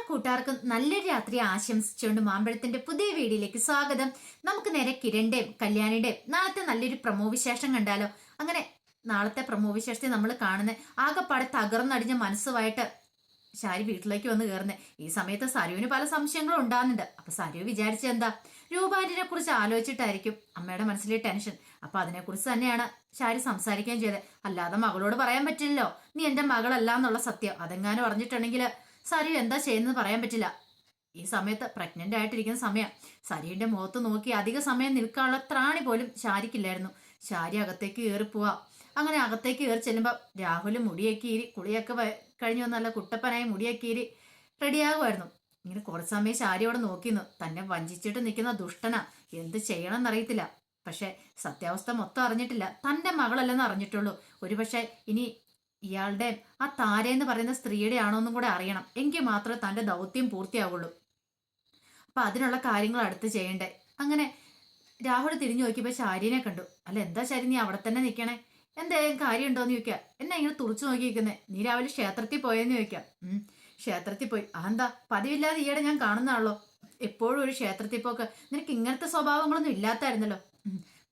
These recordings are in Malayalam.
കൂട്ടുകാർക്കും നല്ലൊരു രാത്രി ആശംസിച്ചുകൊണ്ട് മാമ്പഴത്തിന്റെ പുതിയ വീഡിയോയിലേക്ക് സ്വാഗതം. നമുക്ക് നേരെ കിരണിന്റെയും കല്യാണിയുടെയും നാളത്തെ നല്ലൊരു പ്രമോ വിശേഷം കണ്ടാലോ. അങ്ങനെ നാളത്തെ പ്രമോ വിശേഷത്തെ നമ്മൾ കാണുന്നത് ആകെപ്പാടെ തകർന്നടിഞ്ഞ മനസ്സുമായിട്ട് ശാരി വീട്ടിലേക്ക് വന്ന് കയറുന്നത്. ഈ സമയത്ത് സരുവിന് പല സംശയങ്ങളും ഉണ്ടാകുന്നുണ്ട്. അപ്പൊ സരു വിചാരിച്ചത് എന്താ, രൂപാന്റിനെ കുറിച്ച് ആലോചിച്ചിട്ടായിരിക്കും അമ്മയുടെ മനസ്സിലെ ടെൻഷൻ. അപ്പൊ അതിനെക്കുറിച്ച് തന്നെയാണ് ശാരി സംസാരിക്കുകയും ചെയ്തത്. അല്ലാതെ മകളോട് പറയാൻ പറ്റില്ലല്ലോ നീ എന്റെ മകളല്ല എന്നുള്ള സത്യം. അതെങ്ങാനും പറഞ്ഞിട്ടുണ്ടെങ്കിൽ സരു എന്താ ചെയ്യുന്നത് പറയാൻ പറ്റില്ല. ഈ സമയത്ത് പ്രഗ്നന്റ് ആയിട്ടിരിക്കുന്ന സമയം സരുവിന്റെ മുഖത്ത് നോക്കി അധിക സമയം നിൽക്കാനുള്ള ത്രാണി പോലും ശാരിക്കില്ലായിരുന്നു. ശാരി അകത്തേക്ക് കയറി പോവാ. അങ്ങനെ അകത്തേക്ക് കയറി ചെല്ലുമ്പോൾ രാഹുല് മുടിയൊക്കെ ഈരി കുളിയൊക്കെ കഴിഞ്ഞു വന്നല്ല കുട്ടപ്പനായി മുടിയൊക്കെ ഈരി റെഡിയാകുമായിരുന്നു. ഇങ്ങനെ കുറച്ച് സമയം ശാരിയോടെ നോക്കിന്നു. തന്നെ വഞ്ചിച്ചിട്ട് നിൽക്കുന്ന ദുഷ്ടനാ, എന്ത് ചെയ്യണം എന്നറിയത്തില്ല. പക്ഷെ സത്യാവസ്ഥ മൊത്തം അറിഞ്ഞിട്ടില്ല. തന്റെ മകളല്ലെന്ന് അറിഞ്ഞിട്ടുള്ളൂ. ഒരുപക്ഷെ ഇനി ഇയാളുടെ ആ താരയെന്ന് പറയുന്ന സ്ത്രീയുടെ ആണോന്നും കൂടെ അറിയണം. എങ്കിൽ മാത്രമേ തന്റെ ദൗത്യം പൂർത്തിയാവുള്ളൂ. അപ്പൊ അതിനുള്ള കാര്യങ്ങൾ അടുത്ത് ചെയ്യണ്ടേ. അങ്ങനെ രാഹുൽ തിരിഞ്ഞു നോക്കിയപ്പോ ശാരീനെ കണ്ടു. അല്ല എന്താ ശാരി നീ അവിടെ തന്നെ നിൽക്കണേ, എന്തായാലും കാര്യം ഉണ്ടോന്ന് ചോദിക്കുക. എന്നാ ഇങ്ങനെ തുറച്ചു നോക്കിയിരിക്കുന്നേ, നീ രാവിലെ ക്ഷേത്രത്തിൽ പോയെന്ന് ചോദിക്കാം. ക്ഷേത്രത്തിൽ പോയി. അതെന്താ പതിവില്ലാതെ ഈയിടെ ഞാൻ കാണുന്നതാണല്ലോ, എപ്പോഴും ഒരു ക്ഷേത്രത്തിൽ പോക്ക്. നിനക്ക് ഇങ്ങനത്തെ സ്വഭാവങ്ങളൊന്നും ഇല്ലാത്തായിരുന്നല്ലോ.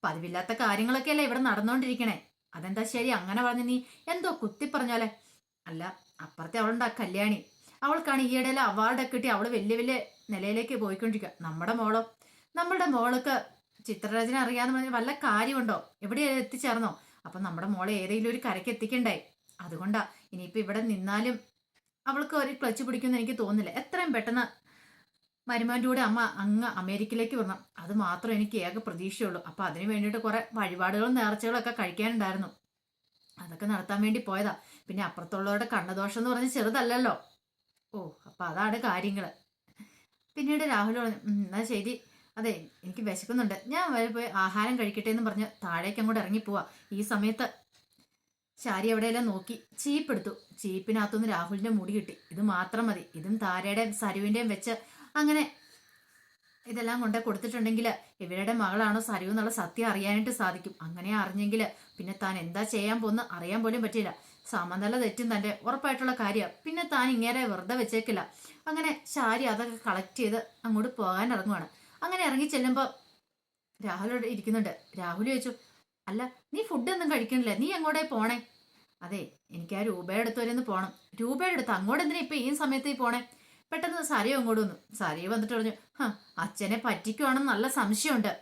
പതിവില്ലാത്ത കാര്യങ്ങളൊക്കെയല്ലേ ഇവിടെ നടന്നുകൊണ്ടിരിക്കണേ. അതെന്താ ശരി അങ്ങനെ പറഞ്ഞ നീ എന്തോ കുത്തി പറഞ്ഞാലേ. അല്ല അപ്പുറത്തെ അവളുണ്ടാ കല്യാണി, അവൾക്കാണ് ഈയിടെയിലെ അവാർഡൊക്കെ കിട്ടി അവള് വലിയ വലിയ നിലയിലേക്ക് പോയിക്കൊണ്ടിരിക്കുക. നമ്മളുടെ മോൾക്ക് ചിത്രരചന അറിയാന്ന് പറഞ്ഞ വല്ല കാര്യമുണ്ടോ, എവിടെയാ എത്തിച്ചേർന്നോ? അപ്പൊ നമ്മുടെ മോളെ ഏതെങ്കിലും ഒരു കരയ്ക്ക് എത്തിക്കണ്ടായി. അതുകൊണ്ടാ ഇനിയിപ്പൊ ഇവിടെ നിന്നാലും അവൾക്ക് ഒരു ക്ലച്ച് പിടിക്കുമെന്ന് എനിക്ക് തോന്നുന്നില്ല. എത്രയും പെട്ടെന്ന് മരുമാൻ്റെ കൂടെ അമ്മ അങ്ങ് അമേരിക്കയിലേക്ക് വരണം, അത് മാത്രം എനിക്ക് ഏക പ്രതീക്ഷയുള്ളൂ. അപ്പൊ അതിന് വേണ്ടിയിട്ട് കുറെ വഴിപാടുകളും നേർച്ചകളും ഒക്കെ കഴിക്കാനുണ്ടായിരുന്നു. അതൊക്കെ നടത്താൻ വേണ്ടി പോയതാ. പിന്നെ അപ്പുറത്തുള്ളവരുടെ കണ്ണദോഷം എന്ന് പറഞ്ഞ് ചെറുതല്ലല്ലോ. ഓ അപ്പൊ അതാണ് കാര്യങ്ങള്. പിന്നീട് രാഹുൽ പറഞ്ഞു എന്നാ ശരി, അതെ എനിക്ക് വിശക്കുന്നുണ്ട്, ഞാൻ വരെ പോയി ആഹാരം കഴിക്കട്ടെ എന്ന് പറഞ്ഞ് താഴേക്ക് അങ്ങോട്ട് ഇറങ്ങിപ്പോവാ. ഈ സമയത്ത് ശാരി എവിടെയെല്ലാം നോക്കി ചീപ്പ് എടുത്തു. ചീപ്പിനകത്തുനിന്ന് രാഹുലിന്റെ മുടി കിട്ടി. ഇത് മാത്രം മതി, ഇതും താരയുടെയും സരുവിന്റെയും വെച്ച് അങ്ങനെ ഇതെല്ലാം കൊണ്ടേ കൊടുത്തിട്ടുണ്ടെങ്കിൽ ഇവരുടെ മകളാണോ സരു എന്നുള്ള സത്യം അറിയാനായിട്ട് സാധിക്കും. അങ്ങനെ അറിഞ്ഞെങ്കിൽ പിന്നെ താൻ എന്താ ചെയ്യാൻ പോന്ന് അറിയാൻ പോലും പറ്റില്ല. സമനില തെറ്റും തന്റെ ഉറപ്പായിട്ടുള്ള കാര്യമാണ്. പിന്നെ താൻ ഇങ്ങനെ വെറുതെ വെച്ചേക്കില്ല. അങ്ങനെ ശാരി അതൊക്കെ കളക്ട് ചെയ്ത് അങ്ങോട്ട് പോകാൻ ഇറങ്ങുവാണ്. അങ്ങനെ ഇറങ്ങി ചെല്ലുമ്പോൾ രാഹുൽ ഇരിക്കുന്നുണ്ട്. രാഹുൽ ചോദിച്ചു, അല്ല നീ ഫുഡൊന്നും കഴിക്കണില്ല, നീ എങ്ങോട്ടേ പോണേ? അതെ എനിക്ക് ആ രൂപയുടെ അടുത്ത് വരെ ഒന്ന് പോണം. രൂപയുടെ അടുത്ത് അങ്ങോട്ട് എന്തിനാ ഇപ്പൊ ഈ സമയത്ത് പോണേ? പെട്ടെന്ന് സരിയോ അങ്ങോട്ട് വന്നു. സരിയോ വന്നിട്ട് പറഞ്ഞു, അച്ഛനെ പറ്റിക്കുവാണെന്ന് നല്ല സംശയമുണ്ട്.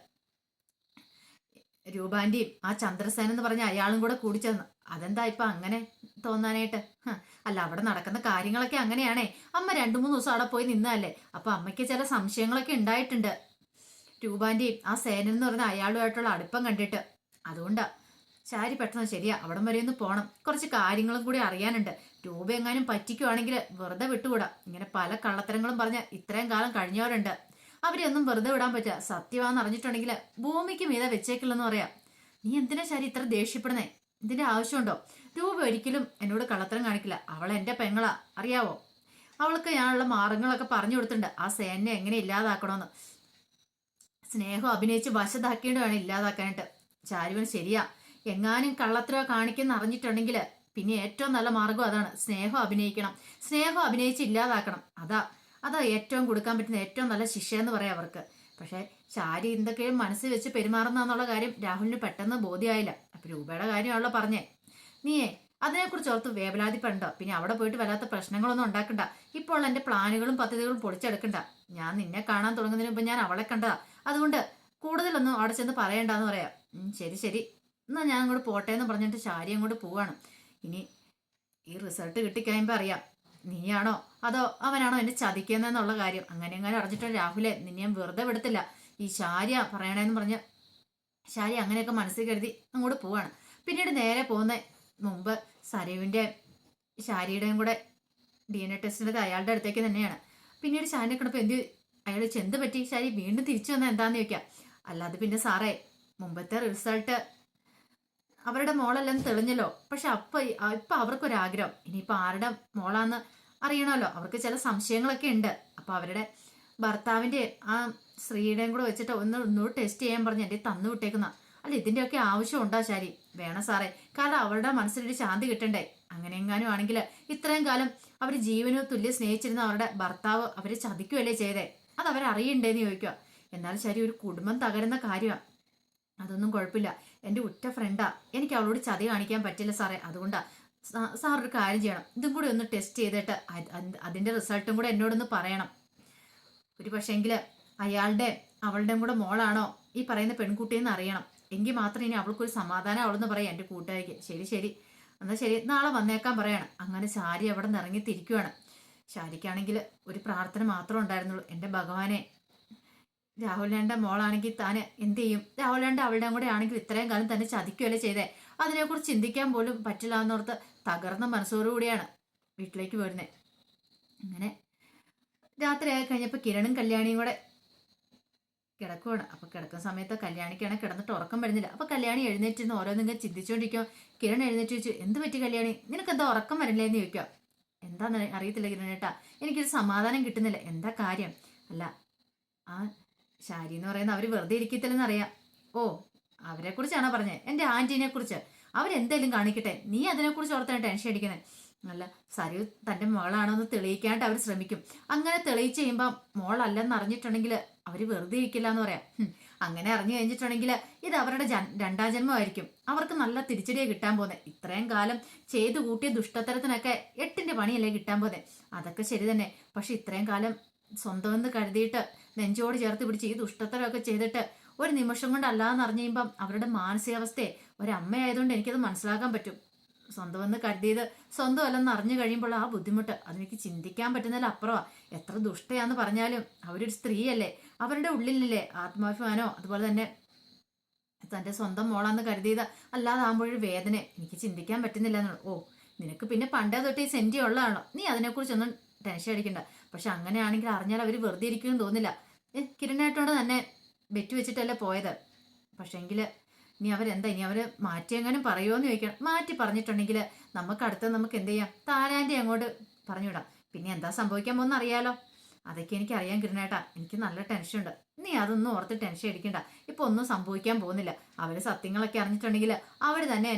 രൂപാന്റെയും ആ ചന്ദ്രസേന എന്ന് പറഞ്ഞ അയാളും കൂടെ കൂടിച്ചെന്ന്. അതെന്താ ഇപ്പൊ അങ്ങനെ തോന്നാനായിട്ട്? അല്ല അവിടെ നടക്കുന്ന കാര്യങ്ങളൊക്കെ അങ്ങനെയാണേ. അമ്മ 2-3 ദിവസം അവിടെ പോയി നിന്നതല്ലേ. അപ്പൊ അമ്മയ്ക്ക് ചില സംശയങ്ങളൊക്കെ ഉണ്ടായിട്ടുണ്ട് രൂപാന്റെയും ആ സേനൻ എന്ന് പറഞ്ഞ അയാളുമായിട്ടുള്ള അടുപ്പം കണ്ടിട്ട്. അതുകൊണ്ടാ ശാരി പെട്ടെന്ന് ശരിയാ അവിടം വരെ ഒന്ന് പോണം, കുറച്ച് കാര്യങ്ങളും കൂടി അറിയാനുണ്ട്. രൂപ എങ്ങാനും പറ്റിക്കുവാണെങ്കിൽ വെറുതെ വിട്ടുകൂടാ. ഇങ്ങനെ പല കള്ളത്തരങ്ങളും പറഞ്ഞ് ഇത്രയും കാലം കഴിഞ്ഞവരുണ്ട്, അവരെ ഒന്നും വെറുതെ വിടാൻ പറ്റുക. സത്യമാണെന്ന് അറിഞ്ഞിട്ടുണ്ടെങ്കിൽ ഭൂമിക്ക് മീതെ വെച്ചേക്കില്ലെന്ന് പറയാം. നീ എന്തിനാ ശരി ഇത്ര ദേഷ്യപ്പെടുന്നേ? ഇതിന്റെ ആവശ്യമുണ്ടോ? രൂപ ഒരിക്കലും എന്നോട് കള്ളത്തരം കാണിക്കില്ല. അവൾ എന്റെ പെങ്ങളാ, അറിയാവോ? അവൾക്ക് ഞാനുള്ള മാർഗങ്ങളൊക്കെ പറഞ്ഞു കൊടുത്തിട്ടുണ്ട്, ആ സേനനെ എങ്ങനെ ഇല്ലാതാക്കണമെന്ന്. സ്നേഹം അഭിനയിച്ച് വശതാക്കേണ്ടി വേണം ഇല്ലാതാക്കാനായിട്ട്. ചാരുവൻ ശരിയാ, എങ്ങാനും കള്ളത്തരോ കാണിക്കുന്ന അറിഞ്ഞിട്ടുണ്ടെങ്കിൽ പിന്നെ ഏറ്റവും നല്ല മാർഗം അതാണ്, സ്നേഹം അഭിനയിക്കണം. സ്നേഹം അഭിനയിച്ച് ഇല്ലാതാക്കണം. അതാ ഏറ്റവും കൊടുക്കാൻ പറ്റുന്ന ഏറ്റവും നല്ല ശിക്ഷ എന്ന് പറയാം അവർക്ക്. പക്ഷെ ശാരി എന്തൊക്കെയും മനസ്സിൽ വെച്ച് പെരുമാറുന്നുള്ള കാര്യം രാഹുലിന് പെട്ടെന്ന് ബോധ്യമായില്ല. അപ്പൊ രൂപയുടെ കാര്യമാണല്ലോ പറഞ്ഞേ. നീയേ അതിനെക്കുറിച്ച് ഓർത്ത് വേവലാതിപ്പെടണ്ട. പിന്നെ അവിടെ പോയിട്ട് വല്ലാത്ത പ്രശ്നങ്ങളൊന്നും ഉണ്ടാക്കണ്ട. ഇപ്പോൾ എന്റെ പ്ലാനുകളും പദ്ധതികളും പൊളിച്ചെടുക്കണ്ട. ഞാൻ നിന്നെ കാണാൻ തുടങ്ങുന്നതിന് മുമ്പ് ഞാൻ അവളെ കണ്ടതാ. അതുകൊണ്ട് കൂടുതലൊന്നും അവിടെ ചെന്ന് പറയണ്ടെന്ന് പറയാം. ശരി ശരി എന്നാ ഞാൻ അങ്ങോട്ട് പോട്ടെ എന്ന് പറഞ്ഞിട്ട് ശാരി അങ്ങോട്ട് പോവാണ്. ഇനി ഈ റിസൾട്ട് കിട്ടിക്കഴിയുമ്പോൾ അറിയാം നീയാണോ അതോ അവനാണോ എന്നെ ചതിക്കുന്നതെന്നുള്ള കാര്യം. അങ്ങനെ അറിഞ്ഞിട്ട് രാഹുലെ നിന്നെ ഞാൻ വെറുതെ വിടത്തില്ല, ഈ ശാരിയ പറയണേന്ന് പറഞ്ഞ് ശാരി അങ്ങനെയൊക്കെ മനസ്സിൽ കരുതി അങ്ങോട്ട് പോവാണ്. പിന്നീട് നേരെ പോകുന്ന മുമ്പ് സരുവിന്റെ ശാരിയുടെയും കൂടെ DNA ടെസ്റ്റിൻ്റെ അയാളുടെ അടുത്തേക്ക് തന്നെയാണ്. പിന്നീട് ശാരിനെ കണ്ടപ്പോൾ അയാൾ ചെന്ത് പറ്റി ശാരി വീണ്ടും തിരിച്ചു വന്നാൽ എന്താന്ന് ചോദിക്കാം. അല്ലാതെ പിന്നെ സാറേ മുമ്പത്തെ റിസൾട്ട് അവരുടെ മോളല്ലെന്ന് തെളിഞ്ഞല്ലോ. പക്ഷെ ഇപ്പൊ അവർക്കൊരാഗ്രഹം ഇനിയിപ്പൊ ആരുടെ മോളാന്ന് അറിയണമല്ലോ. അവർക്ക് ചില സംശയങ്ങളൊക്കെ ഉണ്ട്. അപ്പൊ അവരുടെ ഭർത്താവിന്റെ ആ സ്ത്രീയുടെയും കൂടെ വെച്ചിട്ട് ഒന്നുകൂടെ ടെസ്റ്റ് ചെയ്യാൻ പറഞ്ഞ് എന്റെ തന്നു വിട്ടേക്കുന്ന. അല്ല ഇതിന്റെയൊക്കെ ആവശ്യം ഉണ്ടോ ശാരി? വേണം സാറേ, കാരണം അവരുടെ മനസ്സിലൊരു ശാന്തി കിട്ടണ്ടേ. അങ്ങനെ എങ്ങാനും ആണെങ്കിൽ ഇത്രയും കാലം അവർ ജീവനോ തുല്യം സ്നേഹിച്ചിരുന്ന അവരുടെ ഭർത്താവ് അവരെ ചതിക്കുകയല്ലേ ചെയ്തേ, അത് അവരറിയണ്ടേന്ന് ചോദിക്കുക. എന്നാൽ ശരി, ഒരു കുടുംബം തകരുന്ന കാര്യമാണ്, അതൊന്നും കുഴപ്പമില്ല, എൻ്റെ ഉറ്റ ഫ്രണ്ടാ, എനിക്ക് അവളോട് ചതി കാണിക്കാൻ പറ്റില്ല സാറേ, അതുകൊണ്ടാ സാർ ഒരു കാര്യം ചെയ്യണം, ഇതും കൂടി ഒന്ന് ടെസ്റ്റ് ചെയ്തിട്ട് അതിൻ്റെ റിസൾട്ടും കൂടെ എന്നോടൊന്ന് പറയണം. ഒരു പക്ഷേങ്കിൽ അയാളുടെ അവളുടെയും കൂടെ മോളാണോ ഈ പറയുന്ന പെൺകുട്ടിയെന്ന് അറിയണം, എങ്കിൽ മാത്രം ഇനി അവൾക്കൊരു സമാധാനം അവളെന്ന് പറയാം എൻ്റെ കൂട്ടുകാരിക്ക്. ശരി ശരി, എന്നാൽ ശരി, നാളെ വന്നേക്കാൻ പറയണം. അങ്ങനെ ശാരി അവിടെ നിന്ന് ഇറങ്ങി തിരിക്കുവാണ്. ശാരിക്കാണെങ്കിൽ ഒരു പ്രാർത്ഥന മാത്രമേ ഉണ്ടായിരുന്നുള്ളൂ, എൻ്റെ ഭഗവാനെ, രാഹുലിൻ്റെ മോളാണെങ്കിൽ താൻ എന്ത് ചെയ്യും, രാഹുലിൻ്റെ അവളുടെയും കൂടെ ആണെങ്കിൽ ഇത്രയും കാലം തന്നെ ചതിക്കുകയല്ലേ ചെയ്തേ, അതിനെക്കുറിച്ച് ചിന്തിക്കാൻ പോലും പറ്റില്ല എന്നോർത്ത് തകർന്ന മനസ്സോടുകൂടിയാണ് വീട്ടിലേക്ക് വരുന്നത്. അങ്ങനെ രാത്രി ആയി കഴിഞ്ഞപ്പോൾ കിരണും കല്യാണിയും കൂടെ കിടക്കുവാണ്. അപ്പൊ കിടക്കുന്ന സമയത്ത് കല്യാണിക്കാണ് കിടന്നിട്ട് ഉറക്കം വരുന്നില്ല. അപ്പൊ കല്യാണി എഴുന്നേറ്റിരുന്ന് ഓരോന്നിങ്ങനെ ചിന്തിച്ചുകൊണ്ടിരിക്കും. കിരൺ എഴുന്നേറ്റ് ചോദിച്ചു, എന്ത് പറ്റി കല്യാണി, നിനക്കെന്താ ഉറക്കം വരില്ലേന്ന് ചോദിക്കുക. എന്താന്ന് അറിയത്തില്ല കിരണേട്ടാ, എനിക്കൊരു സമാധാനം കിട്ടുന്നില്ല, എന്താ കാര്യം? അല്ല, ആ ശാരി എന്ന് പറയുന്ന അവര് വെറുതെ ഇരിക്കത്തില്ലെന്ന് അറിയാം. ഓ, അവരെ കുറിച്ചാണോ പറഞ്ഞത്? എൻ്റെ ആന്റീനെ കുറിച്ച്. അവരെന്തെങ്കിലും കാണിക്കട്ടെ, നീ അതിനെക്കുറിച്ച് ഓർത്താണ് ടെൻഷൻ അടിക്കുന്നത്. അല്ല, സരു തൻ്റെ മോളാണോന്ന് തെളിയിക്കാണ്ട് അവർ ശ്രമിക്കും. അങ്ങനെ തെളിയിച്ച് കഴിയുമ്പോൾ മോളല്ലെന്ന് അറിഞ്ഞിട്ടുണ്ടെങ്കിൽ അവർ വെറുതെ ഇരിക്കില്ല എന്ന് പറയാം. അങ്ങനെ അറിഞ്ഞു കഴിഞ്ഞിട്ടുണ്ടെങ്കിൽ ഇത് അവരുടെ രണ്ടാം ജന്മമായിരിക്കും. അവർക്ക് നല്ല തിരിച്ചടിയെ കിട്ടാൻ പോകുന്നത്. ഇത്രയും കാലം ചെയ്തു കൂട്ടിയ ദുഷ്ടത്തരത്തിനൊക്കെ 8ന്റെ പണിയല്ലേ കിട്ടാൻ പോകുന്നത്. അതൊക്കെ ശരി തന്നെ. പക്ഷെ ഇത്രയും കാലം സ്വന്തമെന്ന് കരുതിയിട്ട് നെഞ്ചോട് ചേർത്ത് പിടിച്ച് ഈ ദുഷ്ടത്തരമൊക്കെ ചെയ്തിട്ട് ഒരു നിമിഷം കൊണ്ട് അല്ലാന്ന് അറിഞ്ഞു കഴിയുമ്പം അവരുടെ മാനസികാവസ്ഥയെ ഒരമ്മയായതുകൊണ്ട് എനിക്കത് മനസ്സിലാക്കാൻ പറ്റും. സ്വന്തമെന്ന് കരുതിയത് സ്വന്തമല്ലെന്ന് അറിഞ്ഞു കഴിയുമ്പോൾ ആ ബുദ്ധിമുട്ട് അതെനിക്ക് ചിന്തിക്കാൻ പറ്റുന്നതിൽ അപ്പുറമാണ്. എത്ര ദുഷ്ടയാന്ന് പറഞ്ഞാലും അവരൊരു സ്ത്രീയല്ലേ, അവരുടെ ഉള്ളിലല്ലേ ആത്മാഭിമാനോ അതുപോലെ തന്നെ തൻ്റെ സ്വന്തം മോളാന്ന് കരുതിയത് അല്ലാതാകുമ്പോഴൊരു വേദന എനിക്ക് ചിന്തിക്കാൻ പറ്റുന്നില്ല എന്നുള്ളു. ഓ, നിനക്ക് പിന്നെ പണ്ടേ തൊട്ട് ഈ സെൻറ്റി ഉള്ളതാണോ, നീ അതിനെക്കുറിച്ചൊന്നും ടെൻഷൻ അടിക്കണ്ട. പക്ഷെ അങ്ങനെയാണെങ്കിൽ അറിഞ്ഞാൽ അവർ വെറുതെ ഇരിക്കുമെന്ന് തോന്നില്ല. കിരണായിട്ടോട് തന്നെ ബെറ്റ് വെച്ചിട്ടല്ലേ പോയത്. പക്ഷേങ്കിൽ ഇനി അവരെന്താ, ഇനി അവർ മാറ്റിയെങ്ങാനും പറയുമോ എന്ന് ചോദിക്കണം. മാറ്റി പറഞ്ഞിട്ടുണ്ടെങ്കിൽ നമുക്ക് എന്ത് ചെയ്യാം, താരാൻ്റെ അങ്ങോട്ട് പറഞ്ഞുവിടാം. പിന്നെ എന്താ സംഭവിക്കാൻ പോകുന്ന അറിയാലോ. അതൊക്കെ എനിക്ക് അറിയാൻ കിരണേട്ടാ, എനിക്ക് നല്ല ടെൻഷനുണ്ട്. നീ അതൊന്നും ഓർത്ത് ടെൻഷൻ അടിക്കണ്ട. ഇപ്പൊ ഒന്നും സംഭവിക്കാൻ പോകുന്നില്ല. അവര് സത്യങ്ങളൊക്കെ അറിഞ്ഞിട്ടുണ്ടെങ്കിൽ അവർ തന്നെ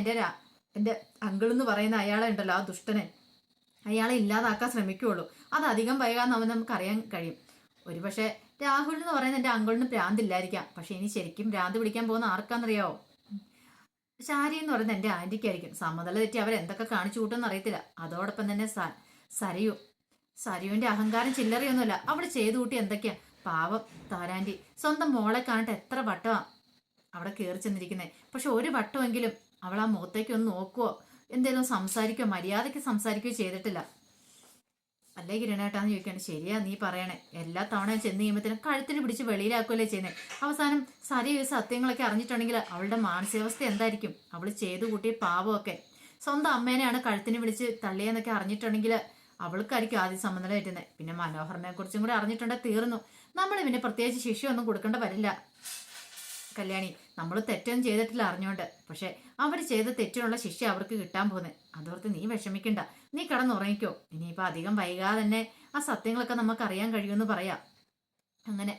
എൻ്റെ അങ്കിൾ എന്ന് പറയുന്ന അയാളെ ഉണ്ടല്ലോ, ആ ദുഷ്ടനെ, അയാളെ ഇല്ലാതാക്കാൻ ശ്രമിക്കുകയുള്ളൂ. അത് അധികം വൈകാന്ന് നമുക്ക് അറിയാൻ കഴിയും. ഒരു പക്ഷേ രാഹുൽ എന്ന് പറയുന്ന എൻ്റെ അങ്കിളിന് ഭ്രാന്തില്ലായിരിക്കാം. പക്ഷെ ഇനി ശരിക്കും ഭ്രാന്ത് പിടിക്കാൻ പോകുന്ന ആർക്കാന്നറിയാവോ? ശാരി എന്ന് പറയുന്നത് എൻ്റെ ആന്റിക്കായിരിക്കും. സമതല തെറ്റി അവരെന്തൊക്കെ കാണിച്ചു കൂട്ടുമെന്ന് അറിയത്തില്ല. അതോടൊപ്പം തന്നെ സരുവിന്റെ അഹങ്കാരം ചില്ലറിയൊന്നുമില്ല. അവള് ചെയ്തു കൂട്ടി എന്തൊക്കെയാ. പാവം താരാന്റി സ്വന്തം മോളെ കാണിട്ട് എത്ര വട്ടമാ അവിടെ കയറി ചെന്നിരിക്കുന്നത്. പക്ഷെ ഒരു വട്ടമെങ്കിലും അവൾ ആ മുഖത്തേക്ക് ഒന്ന് നോക്കുവോ, എന്തേലും സംസാരിക്കുകയോ മര്യാദയ്ക്ക് സംസാരിക്കുകയോ ചെയ്തിട്ടില്ല. അല്ലേ കിരണേട്ടാന്ന് ചോദിക്കാണ്. ശരിയാ നീ പറയണേ, എല്ലാ തവണയും ചെന്ന് കഴിയുമ്പോഴത്തേനും കഴുത്തിന് പിടിച്ച് വെളിയിലാക്കുകയല്ലേ ചെയ്യുന്നത്. അവസാനം സരി ഈ സത്യങ്ങളൊക്കെ അറിഞ്ഞിട്ടുണ്ടെങ്കിൽ അവളുടെ മാനസികാവസ്ഥ എന്തായിരിക്കും? അവൾ ചെയ്തു കൂട്ടിയ പാവമൊക്കെ സ്വന്തം അമ്മേനെയാണ് കഴുത്തിന് വിളിച്ച് തള്ളിയെന്നൊക്കെ അറിഞ്ഞിട്ടുണ്ടെങ്കിൽ അവൾക്കായിരിക്കും ആദ്യം സമ്മതം പറ്റുന്നത്. പിന്നെ മനോഹരനെ കുറിച്ചും കൂടെ അറിഞ്ഞിട്ടുണ്ടെങ്കിൽ തീർന്നു. നമ്മൾ പിന്നെ പ്രത്യേകിച്ച് ശിക്ഷയൊന്നും കൊടുക്കേണ്ട വരില്ല കല്യാണി. നമ്മൾ തെറ്റൊന്നും ചെയ്തിട്ടില്ല അറിഞ്ഞോണ്ട്. പക്ഷെ അവർ ചെയ്ത തെറ്റിനുള്ള ശിക്ഷ അവർക്ക് കിട്ടാൻ പോകുന്നത്. അതോർത്ത് നീ വിഷമിക്കണ്ട, നീ കിടന്നുറങ്ങിക്കോ. ഇനിയിപ്പോൾ അധികം വൈകാതെ തന്നെ ആ സത്യങ്ങളൊക്കെ നമുക്ക് അറിയാൻ കഴിയുമെന്ന് പറയാം. അങ്ങനെ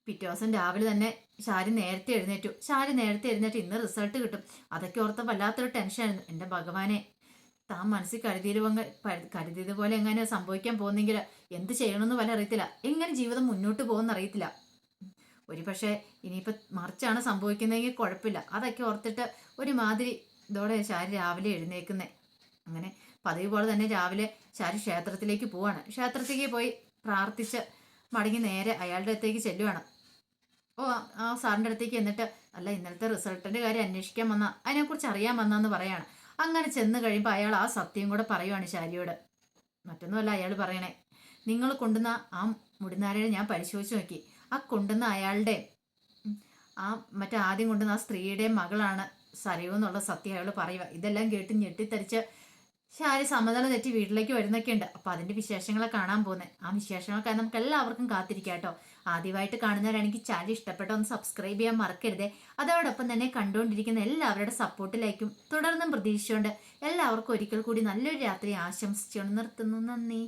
പിറ്റേ ദിവസം രാവിലെ തന്നെ ശാരി നേരത്തെ എഴുന്നേറ്റ് ഇന്ന് റിസൾട്ട് കിട്ടും. അതൊക്കെ ഓർത്ത് വല്ലാത്തൊരു ടെൻഷനായിരുന്നു. എൻ്റെ ഭഗവാനെ, താൻ മനസ്സിൽ കരുതിയതുപോലെ എങ്ങനെ സംഭവിക്കാൻ പോകുന്നെങ്കിൽ എന്ത് ചെയ്യണമെന്ന് വല്ല അറിയത്തില്ല. എങ്ങനെ ജീവിതം മുന്നോട്ട് പോകുമെന്ന് അറിയത്തില്ല. ഒരു പക്ഷേ ഇനിയിപ്പോൾ മറിച്ചാണ് സംഭവിക്കുന്നതെങ്കിൽ കുഴപ്പമില്ല. അതൊക്കെ ഓർത്തിട്ട് ഒരുമാതിരി ഇതോടെ ശാരി രാവിലെ എഴുന്നേക്കുന്നേ. അങ്ങനെ പതിവ് പോലെ തന്നെ രാവിലെ ശാരി ക്ഷേത്രത്തിലേക്ക് പോവാണ്. ക്ഷേത്രത്തിലേക്ക് പോയി പ്രാർത്ഥിച്ച് മടങ്ങി നേരെ അയാളുടെ അടുത്തേക്ക് ചെല്ലുവാണ്. ആ സാറിൻ്റെ അടുത്തേക്ക് എന്നിട്ട്, അല്ല ഇന്നലത്തെ റിസൾട്ടിൻ്റെ കാര്യം അന്വേഷിക്കാൻ വന്ന, അതിനെക്കുറിച്ച് അറിയാൻ വന്നെന്ന് പറയാണ്. അങ്ങനെ ചെന്ന് കഴിയുമ്പോൾ അയാൾ ആ സത്യം കൂടെ പറയുവാണ് ശാരിയോട്. മറ്റൊന്നുമല്ല അയാൾ പറയണേ, നിങ്ങൾ കൊണ്ടുവന്ന ആ മുടിനാരയെ ഞാൻ പരിശോധിച്ച് നോക്കി. ആ കൊണ്ടുവന്ന അയാളുടെ മറ്റേ ആദ്യം കൊണ്ടുവന്ന ആ സ്ത്രീയുടെ മകളാണ് സരയു എന്നുള്ള സത്യം അയാൾ പറയുക. ഇതെല്ലാം കേട്ട് ഞെട്ടിത്തരിച്ച് ശാരി സമതല തെറ്റി വീട്ടിലേക്ക് വരുന്നൊക്കെ ഉണ്ട്. അപ്പൊ അതിന്റെ വിശേഷങ്ങളെ കാണാൻ പോകുന്നത്. ആ വിശേഷങ്ങൾക്കായി നമുക്ക് എല്ലാവർക്കും കാത്തിരിക്കാം കേട്ടോ. ആദ്യമായിട്ട് കാണുന്നവരാണെങ്കിൽ ചാനൽ ഇഷ്ടപ്പെട്ട ഒന്ന് സബ്സ്ക്രൈബ് ചെയ്യാൻ മറക്കരുതേ. അതോടൊപ്പം തന്നെ കണ്ടുകൊണ്ടിരിക്കുന്ന എല്ലാവരുടെ സപ്പോർട്ടിലേക്കും തുടർന്നും പ്രതീക്ഷിച്ചുകൊണ്ട് എല്ലാവർക്കും ഒരിക്കൽ കൂടി നല്ലൊരു രാത്രി ആശംസിച്ചുകൊണ്ട് നിർത്തുന്നു. നന്ദി.